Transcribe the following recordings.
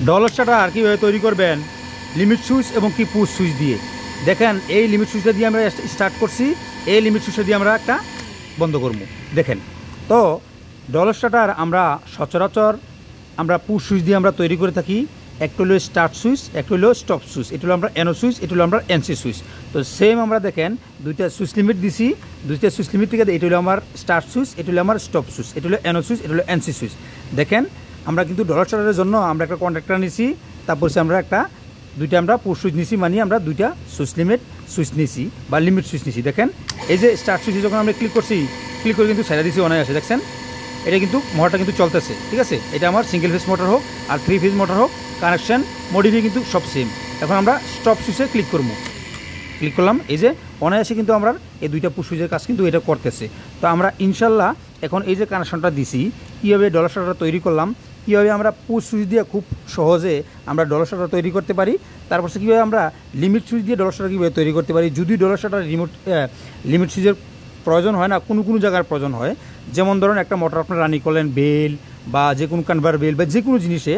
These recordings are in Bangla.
ডলার স্টার্টার কীভাবে তৈরি করবেন লিমিট সুইচ এবং কি পুশ সুইচ দিয়ে। দেখেন এই লিমিট সুইচটা দিয়ে আমরা স্টার্ট করছি, এই লিমিট সুইচটা দিয়ে আমরা একটা বন্ধ করবো। দেখেন তো ডলার স্টার্টার আমরা সচরাচর আমরা পুশ সুইচ দিয়ে আমরা তৈরি করে থাকি। একটা হলো স্টার্ট সুইচ, একটা হলো স্টপ সুইচ, এটা হলো আমরা এনও সুইচ, এটা হলো আমরা এনসি সুইচ। তো সেম আমরা দেখেন দুইটা সুইচ লিমিট দিছি, দুইটা সুইচ লিমিট থেকে এটা হলো আমার স্টার্ট সুইচ, এটা হলো আমার স্টপ সুইচ, এটা হলো এনও সুইচ, এটা হলো এনসি সুইচ। দেখেন আমরা কিন্তু ডলার স্টার্টারের জন্য আমরা একটা কন্ট্যাক্টর নিছি, তারপর আমরা একটা দুইটা আমরা পুশ সুইচ নিছি, মানে আমরা দুইটা সুইচ লিমিট সুইচ নিছি বা লিমিট সুইচ নিছি। দেখেন এই যে স্টার্ট সুইচে যখন আমরা ক্লিক করছি, ক্লিক করে কিন্তু সাইডে দিছি অনেক আসে, দেখছেন এটা কিন্তু মোটরটা কিন্তু চলতেছে, ঠিক আছে। এটা আমার সিঙ্গেল ফেজ মোটর হোক আর 3 ফেজ মোটর হোক, কানেকশান মডিফাই কিন্তু সব সেম। এখন আমরা স্টপ সুইচে ক্লিক করবো, ক্লিক করলাম, এই যে অনায়াসে কিন্তু আমরা এই দুইটা পুশ সুইচের কাজ কিন্তু এটা করতেছে। তো আমরা ইনশাল্লাহ এখন এই যে কানেকশনটা দিছি, কীভাবে ডলার স্টার্টার তৈরি করলাম, কীভাবে আমরা পুশ সুইচ দিয়ে খুব সহজে আমরা ডলার স্টার্টার তৈরি করতে পারি, তারপর কীভাবে আমরা লিমিট সুইচ দিয়ে ডলার স্টার্টার কীভাবে তৈরি করতে পারি। যদি ডলার স্টার্টার লিমিট সুইচের প্রয়োজন হয় না, কোনো জায়গার প্রয়োজন হয়, যেমন ধরুন একটা মোটর আপনার রানি করলেন বেল বা যে কোনো কনভার বেল বা যে কোনো জিনিসে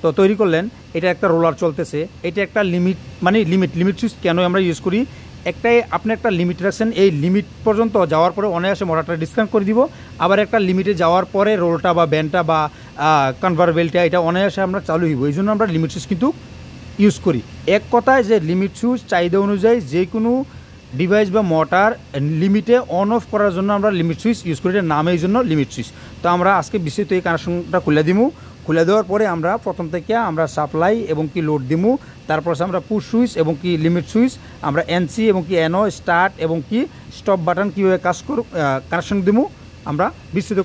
তো তৈরি করলেন, এটা একটা রোলার চলতেছে, এটা একটা লিমিট মানে লিমিট সুইচ কেন আমরা ইউজ করি, একটাই আপনি একটা লিমিট রাখছেন, এই লিমিট পর্যন্ত যাওয়ার পরে অনায়াসে মোটরটা ডিসকানেক্ট করে দিব, আবার একটা লিমিটে যাওয়ার পরে রোলটা বা ব্যান্ডটা বা কনভার বেলটা এটা অনায়াসে আমরা চালু হইব। এই জন্য আমরা লিমিট সুইচ কিন্তু ইউজ করি। এক কথায় যে লিমিট সুইচ চাহিদা অনুযায়ী যে কোনো ডিভাইস বা মোটর লিমিটে অন অফ করার জন্য আমরা লিমিট সুইচ ইউজ করি, এটা নামে এই জন্য লিমিট সুইচ। তো আমরা আজকে বিস্তারিত এই কানেকশনটা খুলে দিব, খুলে দেওয়ার পরে আমরা প্রথম থেকে আমরা সাপ্লাই এবং কি লোড দিব, তারপর আমরা পুশ সুইচ এবং কি লিমিট সুইচ, আমরা এনসি এবং কি এনও স্টার্ট এবং কি স্টপ বাটন কীভাবে কাজ কানেকশন দিব, আমরা বিস্তৃত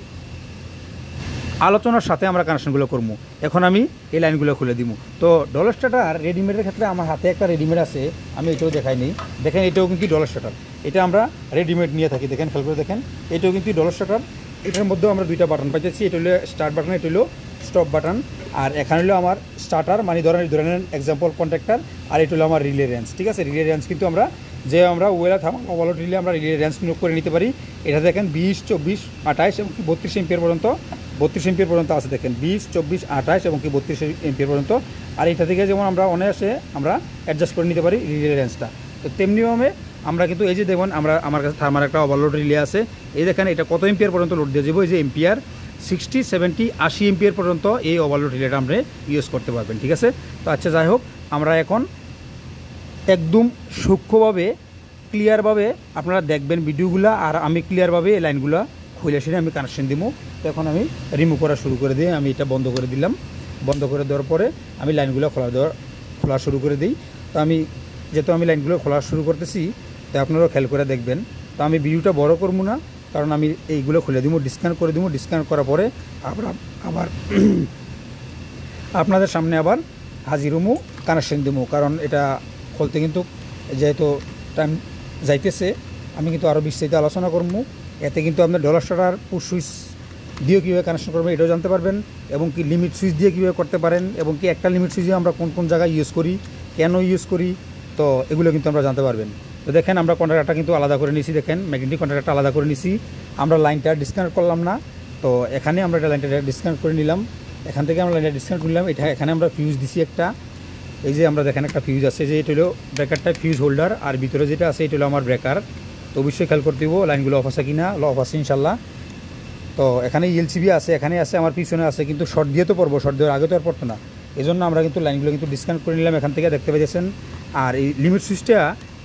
আলোচনার সাথে আমরা কানেকশনগুলো করবো। এখন আমি এই লাইনগুলো খুলে দিব। তো ডলার স্টার্টার রেডিমেডের ক্ষেত্রে আমার হাতে একটা রেডিমেড আছে, আমি এটাও দেখাই নিই। দেখেন এটাও কিন্তু ডলার স্টার্টার, এটা আমরা রেডিমেড নিয়ে থাকি। দেখেন খেয়াল করে দেখেন, এটাও কিন্তু ডলার স্টার্টার। এটার মধ্যেও আমরা দুইটা বাটন পাইতেছি, এটা হলো স্টার্ট বাটন, এটা হলো স্টপ বাটন। আর এখানে হলো আমার স্টার্টার, মানে ধরেন এক্সাম্পল কন্ট্যাক্টার, আর এটা হলো আমার রিলে রেঞ্জ, ঠিক আছে। রিলে রেঞ্জ কিন্তু আমরা আমরা ওয়েলা থামা ওভারলোড রিলে আমরা রিলে রেঞ্জ করে নিতে পারি। এটা দেখেন 20, 24, 28 এবং কি 32 এম্পিয়ার পর্যন্ত আছে। দেখেন 20, 24, 28 এবং কি 32 এম্পিয়ার পর্যন্ত। আর এটা থেকে যেমন আমরা অনায়াসে আমরা অ্যাডজাস্ট করে নিতে পারি রিলে রেঞ্জটা। তো তেমনিভাবে আমরা কিন্তু এই যে দেখুন আমার কাছে থার্মার একটা ওভারলোড রিলে আছে, এই দেখেন এটা কত এম্পিয়ার পর্যন্ত লোড দিয়ে যাবো, এই যে এম্পিয়ার 60, 70, 80 এম্পিয়ার পর্যন্ত এই ওভারলোড রিলেটা আমরা ইউজ করতে পারবেন, ঠিক আছে। তো আচ্ছা যাই হোক, আমরা এখন একদম সূক্ষ্মভাবে ক্লিয়ারভাবে আপনারা দেখবেন ভিডিওগুলো, আর আমি ক্লিয়ারভাবে এই লাইনগুলো খুলে সেরে আমি কানেকশন দিব। তো এখন আমি রিমুভ করা শুরু করে দিই, আমি এটা বন্ধ করে দিলাম। বন্ধ করে দেওয়ার পরে আমি লাইনগুলো খোলা শুরু করে দিই। তো যেহেতু আমি লাইনগুলো খোলা শুরু করতেছি, তো আপনারাও খেয়াল করে দেখবেন। তো আমি ভিডিওটা বড় করবো না, কারণ আমি এইগুলো খুলে দিব, ডিসকানেক্ট করে দিব। ডিসকানেক্ট করার পরে আবার আপনাদের সামনে আবার হাজির হমু, কানেকশন দিব। কারণ এটা খুলতে কিন্তু যেহেতু টাইম যাইতেছে, আমি কিন্তু আরও বিস্তারিত আলোচনা করবো। এতে কিন্তু আপনার ডলার স্টার্টার পুশ সুইচ দিয়ে কীভাবে কানেকশন করবেন এটাও জানতে পারবেন, এবং কি লিমিট সুইচ দিয়ে কীভাবে করতে পারেন, এবং কি একটা লিমিট সুইচ দিয়ে আমরা কোন জায়গায় ইউজ করি, কেন ইউজ করি, তো এগুলো কিন্তু আমরা জানতে পারবেন। তো দেখেন আমরা কন্ট্যাক্টরটা কিন্তু আলাদা করে নিছি, দেখেন ম্যাগনেটিক কন্ট্যাক্টরটা আলাদা করে নিছি। আমরা লাইনটা ডিসকানেক্ট করলাম না, তো এখানে আমরা এটা লাইনটা ডিসকানেক্ট করে নিলাম। এখান থেকে আমরা লাইনটা ডিসকানেক্ট করে নিলাম। এখানে আমরা ফিউজ দিছি একটা, এই যে আমরা দেখেন একটা ফিউজ আছে, যে এটা হলো ব্রেকারটা ফিউজ হোল্ডার, আর ভিতরে যেটা আছে এটা হলো আমার ব্রেকার। তো অবশ্যই খেয়াল করতে হবো লাইনগুলো অফ আছে কিনা, অফ আছে ইনশাল্লাহ। তো এখানে এলসিবি আছে, এখানে আছে, আমার পিছনে আছে, কিন্তু শর্ট দিয়ে তো পড়বো, শর্ট দেওয়ার আগে তো আর পড়তো না। এই জন্য আমরা কিন্তু লাইনগুলো কিন্তু ডিসকানেক্ট করে নিলাম, এখান থেকে দেখতে পেয়েছেন। আর এই লিমিট সুইচটা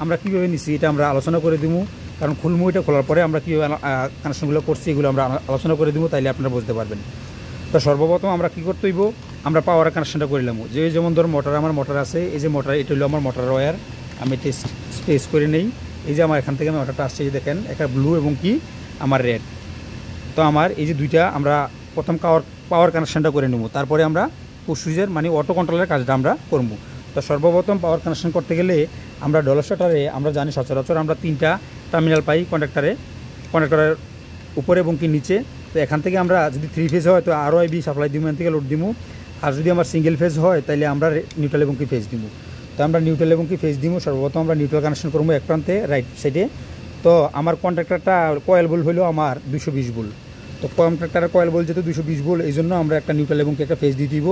আমরা কীভাবে নিচ্ছি এটা আমরা আলোচনা করে দিব, কারণ খুলমু এটা খোলার পরে আমরা কীভাবে কানেকশনগুলো করছি এগুলো আমরা আলোচনা করে দিব, তাইলে আপনারা বুঝতে পারবেন। তো সর্বপ্রথম আমরা কী করতে হইব, আমরা পাওয়ার কানেকশনটা করে নিলাম। যেমন ধরুন আমার মোটর আছে, এই যে মোটর, এটা হলো আমার মোটর ওয়্যার, আমি টেস্ট স্পেস করে নেই। এই যে আমার এখান থেকে মোটরটা আসছে, যে দেখেন একটা ব্লু এবং কি আমার রেড। তো আমার এই যে দুইটা আমরা প্রথম পাওয়ার কানেকশনটা করে নেব, তারপরে আমরা পুশ সুইচের মানে অটো কন্ট্রোলের কাজটা আমরা করবো। তো সর্বপ্রথম পাওয়ার কানেকশন করতে গেলে আমরা ডলার স্টার্টারে আমরা জানি সচরাচর আমরা 3টা টার্মিনাল পাই কন্ট্যাক্টরের উপরে এবং কি নিচে। তো এখান থেকে আমরা যদি 3 ফেজ হয় তো ROIB সাপ্লাই দিব, এখান থেকে লোড দিব। আর যদি আমার সিঙ্গেল ফেজ হয় তাহলে আমরা নিউট্রাল এবং কি ফেজ দিব। তো আমরা নিউট্রাল এবং কি ফেজ দিব। সর্বপ্রথম আমরা নিউট্রাল কানেকশন করবো এক প্রান্তে রাইট সাইডে। তো আমার কন্ট্রাক্টরটা কয়েল বল হলো আমার 220 ভোল্ট। তো কন্ট্রাক্টরের কয়েল বল যেহেতু 220 ভোল্ট, এই জন্য আমরা একটা নিউট্রাল এবং কি একটা ফেজ দিয়ে দিব।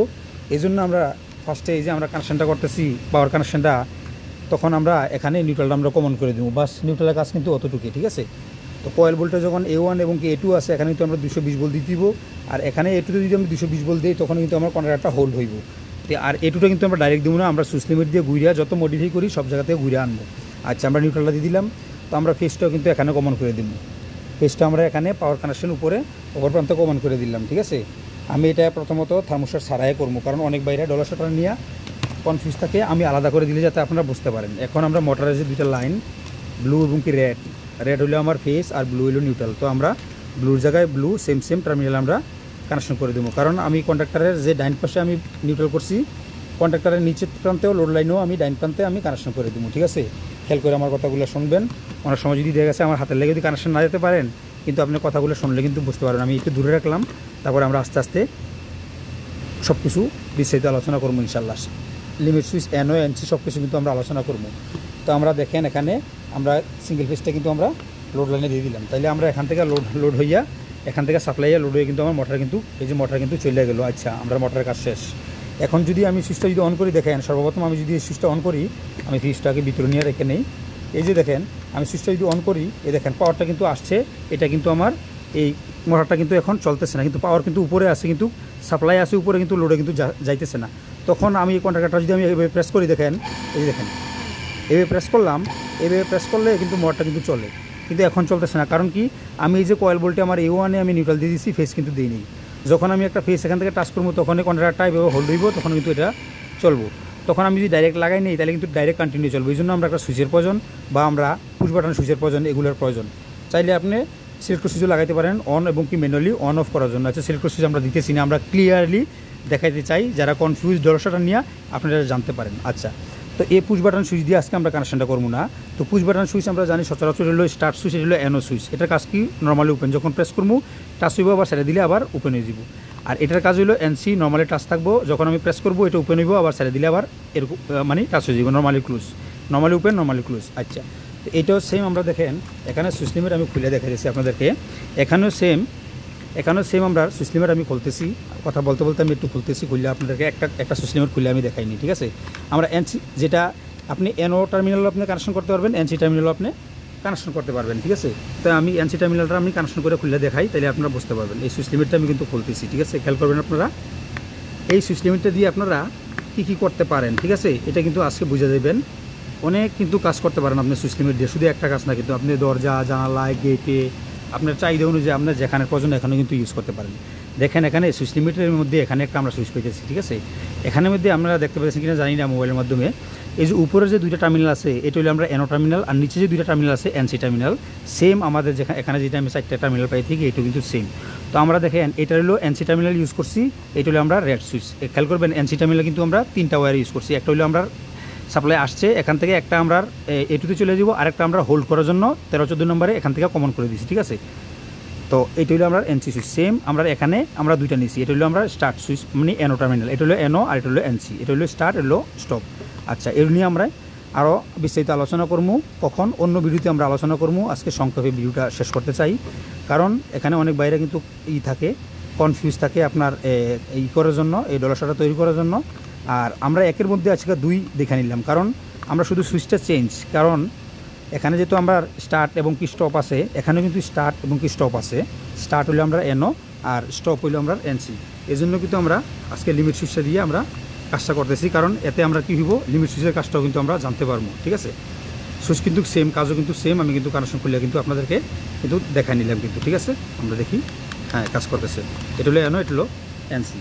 এই জন্য আমরা ফার্স্টে এই যে আমরা কানেকশানটা করতেছি পাওয়ার কানেকশানটা, তখন আমরা এখানে নিউট্রালটা আমরা কমন করে দেবো, বাস নিউট্রালের কাজ কিন্তু অতটুকুই, ঠিক আছে। তো কয়েল ভোল্টেজ যখন A1 এবং কি A2 আছে, এখানে কিন্তু আমরা 220 ভোল্ট দিয়ে দিব, আর এখানে A2তে যদি আমরা 220 ভোল্ট দিই তখন কিন্তু আমার কন্ট্রাক্টরটা হোল্ড হইব। আর A2টা কিন্তু আমরা ডাইরেক্ট দেবো না, আমরা সুইচ লিমিট দিয়ে ঘুরিয়া যত মডিফাই করি সব জায়গাতে ঘুরে আনবো। আচ্ছা, আমরা নিউট্রালটা দিয়ে দিলাম, তো আমরা ফেসটাও কিন্তু এখানে কমন করে দেবো। ফেসটা আমরা এখানে পাওয়ার কানেকশন উপরে ওপর প্রান্তে কমন করে দিলাম, ঠিক আছে। আমি এটা প্রথমত থার্মোস্ট্যাট ছাড়াই করবো, কারণ অনেক বাইরে ডলার শাটার নিয়ে কনফিউজ থাকে, আমি আলাদা করে দিলে যাতে আপনারা বুঝতে পারেন। এখন আমরা মোটরের যে দুইটা লাইন ব্লু এবং কি রেড হলো আমার ফেস আর ব্লু হলো নিউট্রাল, তো আমরা ব্লুর জায়গায় ব্লু সেম টার্মিনাল আমরা কানেকশন করে দেবো। কারণ আমি কন্ডাক্টরের যে ডাইন পাশে আমি নিউট্রাল করছি, কন্ডাক্টরের নিচের প্রান্তেও লোড লাইনেও আমি ডাইন প্রান্তে আমি কানেকশন করে দেবো, ঠিক আছে। খেয়াল করে আমার কথাগুলো শুনবেন। অনেক সময় যদি দেখা গেছে আমার হাতের লেগে যদি কানেকশন না যেতে পারেন, কিন্তু আপনি কথাগুলো শুনলে কিন্তু বুঝতে পারেন। আমি একটু দূরে রাখলাম, তারপরে আমরা আস্তে আস্তে সব কিছু বিস্তারিত আলোচনা করবো ইনশাল্লাহ। লিমিট সুইচ NO NC সব কিছু কিন্তু আমরা আলোচনা করবো। তো আমরা দেখেন এখানে আমরা সিঙ্গেল ফেসটা কিন্তু আমরা লোড লাইনে দিয়ে দিলাম, তাইলে আমরা এখান থেকে লোড হইয়া এখান থেকে সাপ্লাই লোড হয়ে কিন্তু আমার মোটর কিন্তু এই যে মোটর কিন্তু চলে গেলো। আচ্ছা, আমরা মোটরের কাজ শেষ। এখন যদি আমি সুইচটা যদি অন করি, দেখেন সর্বপ্রথম আমি যদি সুইচটা অন করি, আমি সুইচটাকে ভিতরে নিয়ে রেখে নেই। এই যে দেখেন আমি সুইচটা যদি অন করি, এই দেখেন পাওয়ারটা কিন্তু আসছে, এটা কিন্তু আমার এই মোটরটা কিন্তু এখন চলতেছে না, কিন্তু পাওয়ার কিন্তু উপরে আছে, কিন্তু সাপ্লাই আছে উপরে, কিন্তু লোডে কিন্তু যাইতেছে না। তখন আমি এই কন্ট্রাক্টরটা যদি আমি এভাবে প্রেস করি, দেখেন এই দেখেন এভাবে প্রেস করলাম, এভাবে প্রেস করলে কিন্তু মোটরটা কিন্তু চলে, কিন্তু এখন চলতেছে না। কারণ কি, আমি এই যে কয়েল ভোল্টে আমার A1 আমি নিউট্রাল দিয়ে দিচ্ছি, ফেস কিন্তু দিই নেই। যখন আমি একটা ফেস এখান থেকে টাচ করবো, তখন এই কন্ট্রাক্টরটা এভাবে হোল্ড হইব, তখন কিন্তু এটা চলবো। তখন আমি যদি ডাইরেক্ট লাগাই নেই, তাহলে কিন্তু ডাইরেক্ট কন্টিনিউ চলবে। এই জন্য আমরা একটা সুইচের প্রয়োজন, বা আমরা পুশ বাটন সুইচের প্রয়োজন, এগুলোর প্রয়োজন। চাইলে আপনি সিলেক্টর সুইচও লাগাইতে পারেন অন এবং কি ম্যানুয়ালি অন অফ করার জন্য। আচ্ছা, সিলেক্টর সুইচ আমরা দিতেছি না, আমরা ক্লিয়ারলি দেখাইতে চাই, যারা কনফিউজ ডলারটা নিয়ে আপনারা জানতে পারেন। আচ্ছা, তো এই পুশ বাটন সুইচ দিয়ে আজকে আমরা কানেকশনটা করবো না। তো পুশ বাটন সুইচ আমরা জানি সচরাচর হলো স্টার্ট সুইচ, এটা হলো NO সুইচ। এটার কাজ কি, নর্মালি ওপেন, যখন প্রেস করবো টাচ হইব, আবার ছেড়ে দিলে আবার ওপেন হয়ে যাব। আর এটার কাজ হলো NC, নর্মালি টাচ থাকবো, যখন আমি প্রেস করবো এটা ওপেন হইব, আবার ছেড়ে দিলে আবার এরকম মানে টাচ হয়ে যাব, normally close, normally open, normally close. আচ্ছা, তো এটাও সেম আমরা দেখেন এখানে সুইচ লিমিট আমি খুলে দেখা দিচ্ছি আপনাদেরকে। এখানেও সেম আমরা সুইচ লিমিট আমি খুলতেছি, কথা বলতে বলতে আমি একটু খুলতেছি, খুললে আপনাদেরকে একটা সুইচ লিমিট খুলে আমি দেখাইনি, ঠিক আছে। আমরা NC, যেটা আপনি NO টার্মিনাল আপনি কানেকশন করতে পারবেন, NC টার্মিনালও আপনি কানেকশন করতে পারবেন, ঠিক আছে। তো আমি NC টার্মিনালটা আমি কানেকশন করে খুলে দেখাই, তাহলে আপনারা বুঝতে পারবেন। এই সুইচ লিমিটটা আমি কিন্তু খুলতেছি, ঠিক আছে, খেয়াল করবেন আপনারা। এই সুইচ লিমিটটা দিয়ে আপনারা কী করতে পারেন, ঠিক আছে, এটা কিন্তু আজকে বুঝে দেবেন। অনেক কিন্তু কাজ করতে পারেন আপনি সুইচ লিমিট দিয়ে, শুধু একটা কাজ না, কিন্তু আপনি দরজা, জানালায়, গেটে আপনার চাহিদা অনুযায়ী আপনার যেখানে প্রয়োজন এখানে কিন্তু ইউজ করতে পারেন। দেখেন এখানে সুইচ লিমিটের মধ্যে এখানে একটা আমরা সুইচ পেয়েছি, ঠিক আছে। এখানের মধ্যে আপনারা দেখতে পাচ্ছেন কিনা জানি না মোবাইলের মাধ্যমে, এই যে উপরে যে দুইটা টার্মিনাল আছে এটা হলো আমরা NO টার্মিনাল, আর নিচে যে দুইটা টার্মিনাল আছে NC টার্মিনাল। সেম আমাদের যেখানে এখানে যেটা আমি 4টা টার্মিনাল পাই থেকে এটা কিন্তু সেম। তো আমরা দেখেন এটা হলো NC টার্মিনাল ইউজ করছি, এটা হলো আমরা রেড সুইচ। খেয়াল করবেন NC টার্মিনাল কিন্তু আমরা 3টা ওয়্যার ইউজ করছি। একটা হলো আমরা সাপ্লাই আসছে এখান থেকে, একটা আমরা A2তে চলে যাব, আরেকটা আমরা হোল্ড করার জন্য 13-14 নম্বরে এখান থেকে কমন করে দিচ্ছি, ঠিক আছে। তো এটা হলো আমরা NC সুইচ। সেম আমরা এখানে আমরা দুইটা নিয়েছি, এটা হলো আমরা স্টার্ট সুইচ মানে NO টার্মিনাল, এটা হলো NO আর এটা হলো NC, এটা হলো স্টার্ট, এটা হলো স্টপ। আচ্ছা, এর নিয়ে আমরা আরও বিস্তারিত আলোচনা করবো, কখন অন্য ভিডিওতে আমরা আলোচনা করবো। আজকে সংক্ষেপে ভিডিওটা শেষ করতে চাই, কারণ এখানে অনেক বাইরে কিন্তু থাকে, কনফিউজ থাকে আপনার এই করার জন্য, এই ডলারটা তৈরি করার জন্য। আর আমরা একের মধ্যে আজকে 2 দেখে নিলাম, কারণ আমরা শুধু সুইচটা চেঞ্জ, কারণ এখানে যেহেতু আমরা স্টার্ট এবং কি স্টপ আছে, এখানেও কিন্তু স্টার্ট এবং কি স্টপ আছে। স্টার্ট হলো আমরা NO আর স্টপ হইলো আমরা NC। এই জন্য কিন্তু আমরা আজকে লিমিট সুইচটা দিয়ে আমরা কাজটা করতেছি, কারণ এতে আমরা কী হইব, লিমিট সুইচের কাজটাও কিন্তু আমরা জানতে পারবো, ঠিক আছে। সুইচ কিন্তু সেম, কাজও কিন্তু সেম। আমি কিন্তু কানেকশন করলে কিন্তু আপনাদেরকে কিন্তু দেখাই নিলাম কিন্তু, ঠিক আছে। আমরা দেখি, হ্যাঁ কাজ করতেছে। এটা হলো NO, এটা হলো NC।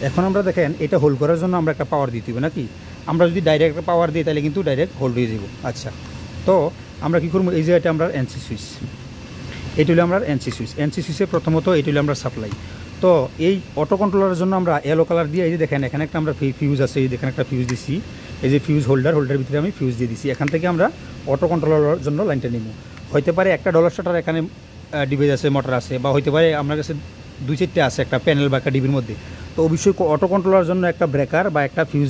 এখন আমরা দেখেন এটা হোল্ড করার জন্য আমরা একটা পাওয়ার দিতে হবে নাকি। আমরা যদি ডাইরেক্ট পাওয়ার দিই তাহলে কিন্তু ডাইরেক্ট হোল্ড হয়ে যাব। আচ্ছা, তো আমরা কী করবো, এই যে এটা আমরা NC সুইচ, এটা হলো আমরা NC সুইচ। NC সুইচে প্রথমত এটা হলো আমরা সাপ্লাই। তো এই অটো কন্ট্রোলারের জন্য আমরা ইয়েলো কালার দিয়ে, এই যে দেখেন এখানে একটা আমরা ফিউজ আছে, এই দেখেন একটা ফিউজ দিছি, এই যে ফিউজ হোল্ডারের ভিতরে আমি ফিউজ দিয়ে দিছি। এখান থেকে আমরা অটো কন্ট্রোলারের জন্য লাইনটা নিব। হইতে পারে একটা ডলার শাটার এখানে ডিভাইস আছে, মোটর আছে, বা হইতে পারে আপনার কাছে 2-4টে আছে একটা প্যানেল বা একটা ডিবির মধ্যে। তো অবশ্যই অটো কন্ট্রোলার জন্য একটা ব্রেকার বা একটা ফিউজ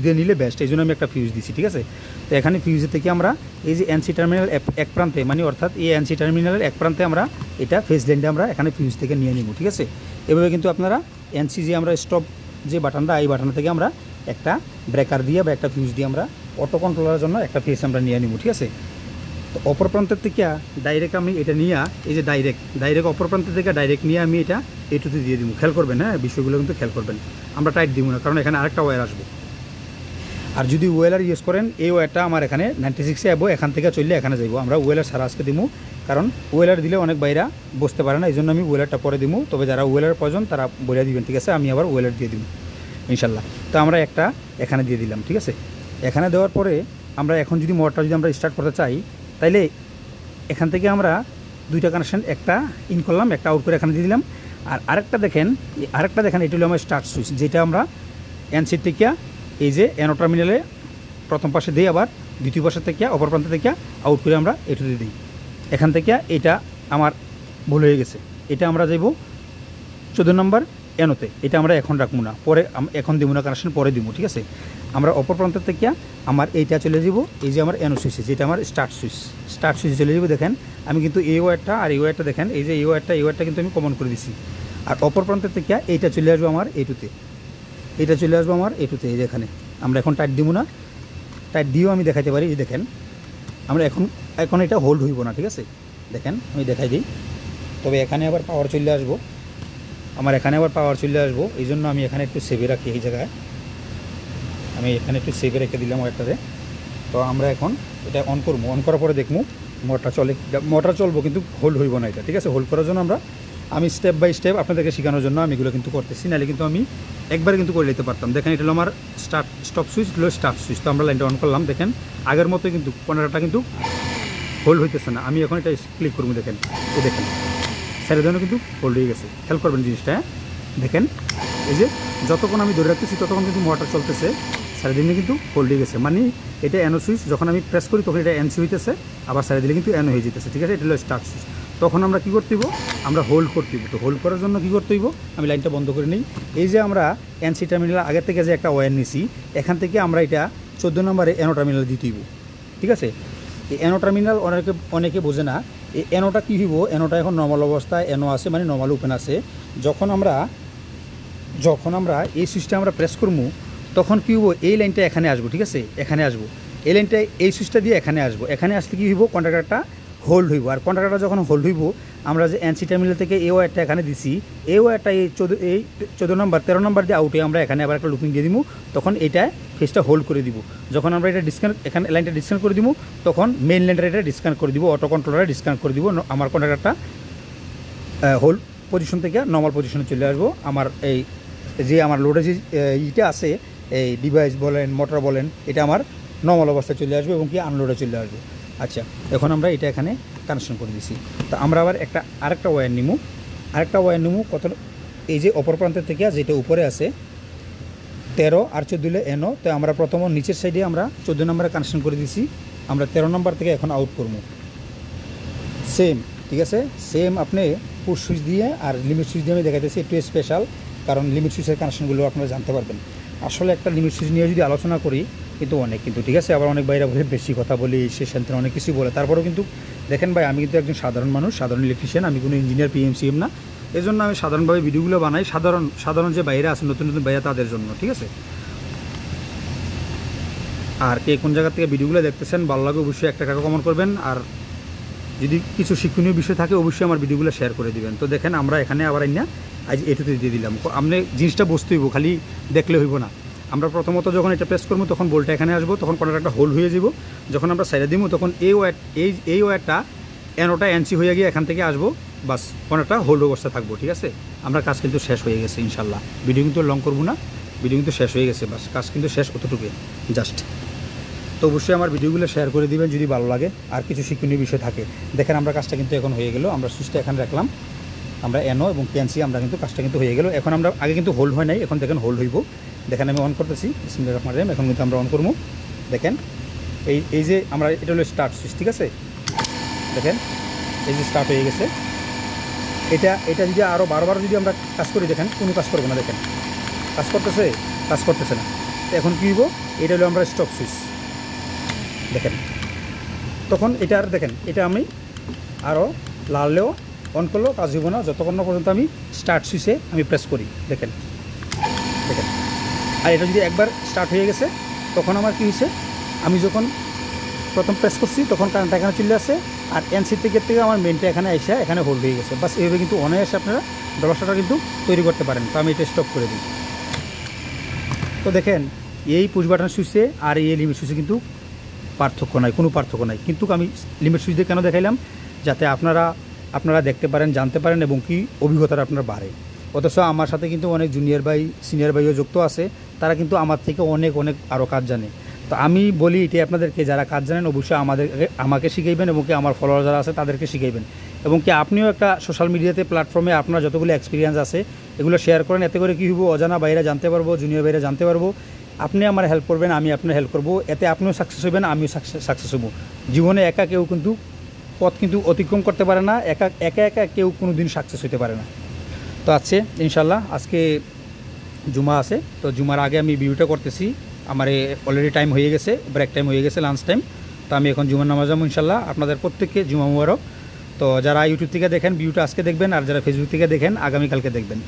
দিয়ে নিলে বেস্ট। এই জন্য আমি একটা ফিউজ দিছি, ঠিক আছে। তো এখানে ফিউজের থেকে আমরা এই যে NC টার্মিনাল এক প্রান্তে, মানে অর্থাৎ এই NC টার্মিনালের এক প্রান্তে আমরা এটা ফেজ লাইনটা আমরা এখানে ফিউজ থেকে নিয়ে নিব, ঠিক আছে। এভাবে কিন্তু আপনারা NC যে আমরা স্টপ যে বাটনটা, এই বাটন থেকে আমরা একটা ব্রেকার দিয়ে বা একটা ফিউজ দিয়ে আমরা অটো কন্ট্রোলারের জন্য একটা ফিউজ আমরা নিয়ে নিব, ঠিক আছে। তো অপর প্রান্তের থেকে ডাইরেক্ট আমি এটা নিয়ে এই যে ডাইরেক্ট অপর প্রান্তের থেকে ডাইরেক্ট নিয়ে আমি এটা এটুতে দিয়ে দিব। খেয়াল করবেন, হ্যাঁ, বিষয়গুলো কিন্তু খেয়াল করবেন। আমরা টাইট দিব না, কারণ এখানে আরেকটা ওয়্যার আসবো। আর যদি ওয়েলার ইউজ করেন, এই ওয়্যারটা আমার এখানে 96-এ যাবো, এখান থেকে চললে এখানে যাইব। আমরা ওয়েলার সারা আজকে দিব, কারণ ওয়েলার দিলে অনেক বাইরা বুঝতে পারে না, এই জন্য আমি ওয়েলারটা পরে দিব। তবে যারা ওয়েলার প্রয়োজন তারা বলে দিবেন, ঠিক আছে। আমি আবার ওয়েলার দিয়ে দিব ইনশাল্লাহ। তো আমরা একটা এখানে দিয়ে দিলাম, ঠিক আছে। এখানে দেওয়ার পরে আমরা এখন যদি মোটরটা যদি আমরা স্টার্ট করতে চাই, তাইলে এখান থেকে আমরা দুইটা কানেকশন, একটা ইন করলাম, একটা আউট করে এখানে দিয়ে দিলাম। আর আরেকটা দেখেন, এটা হলো আমার স্টার্ট সুইচ, যেটা আমরা এনসির থেকে এই যে এনো টার্মিনালে প্রথম পাশে দিই, আবার দ্বিতীয় পাশে থেকে অপর প্রান্ত থেকে আউট করে আমরা এটুতে দিই। এখান থেকে এটা আমার ভুল হয়ে গেছে, এটা আমরা যাইব 14 নম্বর এনোতে। এটা আমরা এখন রাখবো না, পরে এখন দিব না, কানেকশন পরে দিব, ঠিক আছে। আমরা অপর প্রান্তের থেকে আমার এইটা চলে যাব, এই যে আমার এনো সুইচে, যেটা আমার স্টার্ট সুইচে চলে যাব। দেখেন আমি কিন্তু এই ওয়্যারটা আর এই ওয়্যারটা দেখেন, এই যে এই ওয়্যারটা কিন্তু আমি কমন করে দিছি। আর অপর প্রান্তের থেকে এইটা চলে আসবো আমার এটুতে, এই যে এখানে আমরা এখন টাইট দিব না, টাইট দিয়েও আমি দেখাতে পারি। এই দেখেন আমরা এখন এটা হোল্ড হইব না, ঠিক আছে। দেখেন আমি দেখাই দিই। তবে এখানে আবার পাওয়ার চলে আসবো, এই জন্য আমি এখানে একটু সেভে রাখি। এই জায়গায় আমি এখানে একটু সেভে রেখে দিলাম ওয়্যারটাতে। তো আমরা এখন এটা অন করবো, অন করার পরে দেখবো মোটর চলবো, কিন্তু হোল্ড হইব না এটা, ঠিক আছে। হোল্ড করার জন্য আমি স্টেপ বাই স্টেপ আপনাদেরকে শেখানোর জন্য আমি এগুলো কিন্তু করতেছি, নাহলে কিন্তু আমি একবারে কিন্তু করে নিতে পারতাম। দেখেন এটা হলো আমার স্টপ সুইচ, স্টার্ট সুইচ। তো আমরা লাইনটা অন করলাম, দেখেন আগের মতোই কিন্তু কোনাটা কিন্তু হোল্ড হইতেছে না। আমি এখন এটা ক্লিক করবো, দেখেন স্যারের জন্য কিন্তু হোল্ড হয়ে গেছে। খেয়াল করবেন জিনিসটা, দেখেন এই যে যতক্ষণ আমি ধরে রাখতেছি ততক্ষণ কিন্তু মোটর চলতেছে, স্যারের দিনে কিন্তু হোল্ড হয়ে গেছে। মানে এটা এনো সুইচ, যখন আমি প্রেস করি তখন এটা এনসি হইতেছে, আবার স্যারের দিলে কিন্তু এনো হয়ে যেতেছে, ঠিক আছে। এটা হলো স্টার্ট সুইচ। তখন আমরা কী করতে হইব, আমরা হোল্ড করতে হইব। তো হোল্ড করার জন্য কী করতে হইব, আমি লাইনটা বন্ধ করে নিই। এই যে আমরা এনসি টার্মিনাল আগের থেকে যে একটা ওয়্যার নিছি, এখান থেকে আমরা এটা 14 নম্বরে এনো টার্মিনাল দিতে হইব, ঠিক আছে। এই এনো টার্মিনাল অনেকে বোঝে না। এই এনোটা কী হইব, এনোটা এখন নর্মাল অবস্থায় এনো আছে, মানে নর্মাল ওপেন আছে। যখন আমরা এই সুইচটা আমরা প্রেস করবো, তখন কী হইব, এই লাইনটা এখানে আসবো, ঠিক আছে। এখানে আসবো, এই লাইনটা এই সুইচটা দিয়ে এখানে আসবো। এখানে আসলে কী হইব, কন্ট্রাক্টরটা হোল্ড হইব। আর কন্ট্রাক্টরটা যখন হোল্ড হইব, আমরা যে এনসি টার্মিনাল থেকে এই ওয়্যারটা এখানে দিছি, এই ওয়্যারটা এই 14 নম্বর 13 নম্বর দিয়ে আউটে আমরা এখানে আবার একটা লুপিং দিয়ে দিব। তখন এটা ফেসটা হোল্ড করে দিব। যখন আমরা এটা ডিসকানেক্ট, এখানে লাইনটা ডিসকানেক্ট করে দিব, তখন মেইন লাইনটা এটা ডিসকানেক্ট করে দিব, অটো কন্ট্রোলারে ডিসকানেক্ট করে দিব। আমার কন্ট্রাক্টরটা হোল্ড পজিশন থেকে নর্মাল পজিশনে চলে আসবো। আমার এই যে আমার লোডে যে ইটা আছে, এই ডিভাইস বলেন, মোটর বলেন, এটা আমার নর্মাল অবস্থায় চলে আসবে এবং কি আনলোডে চলে আসবে। আচ্ছা, এখন আমরা এটা এখানে কানেকশন করে দিছি। তো আমরা আবার আরেকটা ওয়্যার নিমু, কত এই যে অপর প্রান্তের থেকে যেটা উপরে আছে 13 আর 14 এনো। তো আমরা প্রথম নিচের সাইডে আমরা 14 নম্বরে কানেকশন করে দিছি। আমরা 13 নম্বর থেকে এখন আউট করবো, সেম, ঠিক আছে। সেম আপনি পুশ সুইচ দিয়ে আর লিমিট সুইচ দিয়ে আমি দেখাইতেছি, একটু স্পেশাল, কারণ লিমিট সুইচের কানেকশনগুলো আপনারা জানতে পারবেন। আসলে একটা লিমিট সুইচ নিয়ে যদি আলোচনা করি কিন্তু অনেক কিন্তু, ঠিক আছে। আবার অনেক বাইরে বলে বেশি কথা বলি, সে শান্তি অনেক কিছু বলে। তারপরেও কিন্তু দেখেন ভাই, আমি কিন্তু একজন সাধারণ মানুষ, সাধারণ ইলেকট্রিশিয়ান, আমি কোনো ইঞ্জিনিয়ার পিএমসিএম না। এই জন্য আমি সাধারণভাবে ভিডিওগুলো বানাই, সাধারণ যে বাইরে আছে, নতুন বাইরে তাদের জন্য, ঠিক আছে। আর কে কোন জায়গা থেকে ভিডিওগুলো দেখতেছেন, ভালো লাগে অবশ্যই একটা টাকা কমেন্ট করবেন। আর যদি কিছু শিক্ষণীয় বিষয় থাকে অবশ্যই আমার ভিডিওগুলো শেয়ার করে দিবেন। তো দেখেন আমরা এখানে আবার আজ এটুতে দিয়ে দিলাম। আপনি জিনিসটা বুঝতে হইব, খালি দেখলে হইব না। আমরা প্রথমত যখন এটা প্রেস করবো, তখন বোল্টটা এখানে আসবো, তখন কন্ট্রাক্টরটা হোল্ড হয়ে যাব। যখন আমরা সাইডে দিব, তখন এই ওয়্যারটা এনোটা এনসি হয়ে গিয়ে এখান থেকে আসবো, বাস কন্ট্রাক্টরটা হোল্ড অবস্থা থাকবো, ঠিক আছে। আমরা কাজ কিন্তু শেষ হয়ে গেছে ইনশাল্লাহ। ভিডিও কিন্তু লং করবো না, ভিডিও কিন্তু শেষ হয়ে গেছে, বাস কাজ কিন্তু শেষ, অতটুকু জাস্ট। তো অবশ্যই আমার ভিডিওগুলো শেয়ার করে দিবেন যদি ভালো লাগে, আর কিছু শিক্ষণীয় বিষয় থাকে। দেখেন আমরা কাজটা কিন্তু এখন হয়ে গেল। আমরা সুইচটা এখানে রাখলাম, আমরা এনো এবং ক্যান্সি, আমরা কিন্তু কাজটা কিন্তু হয়ে গেল। এখন আমরা আগে কিন্তু হোল্ড হয় নাই, এখন দেখেন হোল্ড হইব। দেখেন আমি অন করতেছি, বিসমিল্লাহির রহমানির রহিম। এখন কিন্তু আমরা অন করবো। দেখেন এই যে আমরা, এটা হলো স্টার্ট সুইচ, ঠিক আছে। দেখেন এই যে স্টার্ট হয়ে গেছে। এটা যদি আরও বারবার যদি আমরা কাজ করি, দেখেন কোনো কাজ করবো না। দেখেন কাজ করতেছে না। এখন কী হইব, এটা হলো আমরা স্টপ সুইচ। দেখেন তখন দেখেন এটা আমি আরও লাড়লেও অন করলেও কাজ হইব না, যতক্ষণ না পর্যন্ত আমি স্টার্ট সুইচে আমি প্রেস করি। দেখেন আর এটা যদি একবার স্টার্ট হয়ে গেছে তখন আমার কী হয়েছে, আমি যখন প্রথম প্রেস করছি তখন কারেন্টটা এখানে চলে আসে, আর এনসি থেকে আমার মেনটা এখানে এসে এখানে হোল্ড হয়ে গেছে। বাস এইভাবে কিন্তু অনায়াসে আপনারা ডবল শাটার কিন্তু তৈরি করতে পারেন। তো আমি এটা স্টপ করে দিই। তো দেখেন এই পুশ বাটন সুইচে আর এই লিমিট সুইচে কিন্তু পার্থক্য নাই, কোনো পার্থক্য নাই। কিন্তু আমি লিমিট সুইচ দিয়ে কেন দেখাইলাম, যাতে আপনারা দেখতে পারেন, জানতে পারেন এবং কি অভিজ্ঞতাটা আপনার বাড়ে। অথচ আমার সাথে কিন্তু অনেক জুনিয়র ভাই, সিনিয়র ভাইও যুক্ত আছে, তারা কিন্তু আমার থেকে অনেক আরও কাজ জানে। তো আমি বলি এটাই আপনাদেরকে, যারা কাজ জানেন অবশ্যই আমাকে শিখাইবেন এবং কি আমার ফলোয়ার যারা আছে তাদেরকে শিখাইবেন। এবং কি আপনিও একটা সোশ্যাল মিডিয়াতে প্ল্যাটফর্মে আপনার যতগুলো এক্সপিরিয়েন্স আছে এগুলো শেয়ার করেন। এতে করে কী হবো, অজানা বাইরে জানতে পারবো, জুনিয়র বাইরে জানতে পারবো। আপনি আমার হেল্প করবেন, আমি আপনার হেল্প করবো, এতে আপনিও সাকসেস হবেন, আমিও সাকসেস হবো। জীবনে একা কেউ কিন্তু পথ কিন্তু অতিক্রম করতে পারে না, একা কেউ কোনো দিন সাকসেস হতে পারে না। তো আছে ইনশাল্লাহ আজকে জুমা আছে, তো জুমার আগে আমি ভিডিওটা করতেছি। আমার অলরেডি টাইম হয়ে গেছে, ব্রেক টাইম হয়ে গেছে, লাঞ্চ টাইম। তো আমি এখন জুমার নামাজ যাবো ইনশাল্লাহ। আপনাদের প্রত্যেককে জুমা মুবারক। তো যারা ইউটিউব থেকে দেখেন ভিডিওটা আজকে দেখবেন, আর যারা ফেসবুক থেকে দেখেন আগামীকালকে দেখবেন।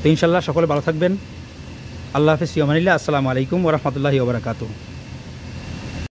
তো ইনশাল্লাহ সকলে ভালো থাকবেন। আল্লাহ হাফিজ, ইয়ামানিল্লাহ, আসসালামু আলাইকুম ওয়া রাহমাতুল্লাহি ওয়া বারাকাতুহু।